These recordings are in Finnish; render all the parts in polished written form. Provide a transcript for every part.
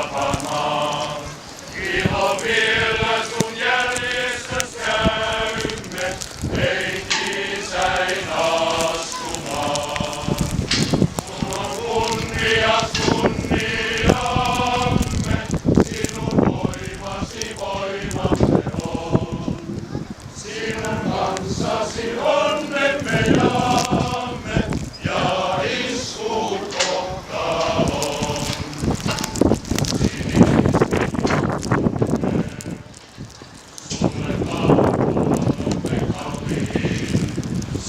tapamaan. Ilo vielä sun jäljestäs käymme, ei kiisäin astumaan. Sun on kunnias kunniamme, sinun voimasi voimamme on. Sinun kanssasi onnemme jaamme, ja iskut kohta on. Sulle laulamme kalliin,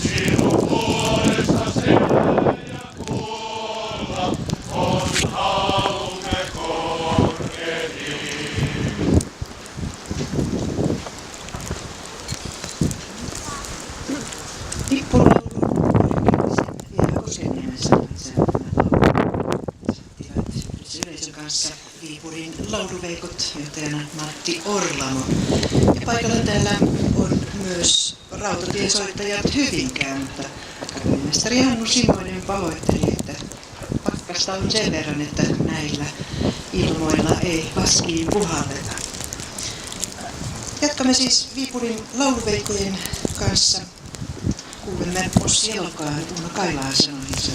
sinun puolestasi elää ja kuolla, on halumme korkein. Yleisön kanssa Viipurin lauluveikot, johtajana Matti Orlamo. Ja paikalla täällä on myös rautatiesoittajat Hyvinkään, mutta kapellimestari Hannu Simoinen pahoitteli, että pakkasta on sen verran, että näillä ilmoilla ei vaskiin puhalleta. Jatkamme siis Viipurin lauluveikkojen kanssa. Kuulemme Ossi Elokaan Uno Kailaa sanoihinsa.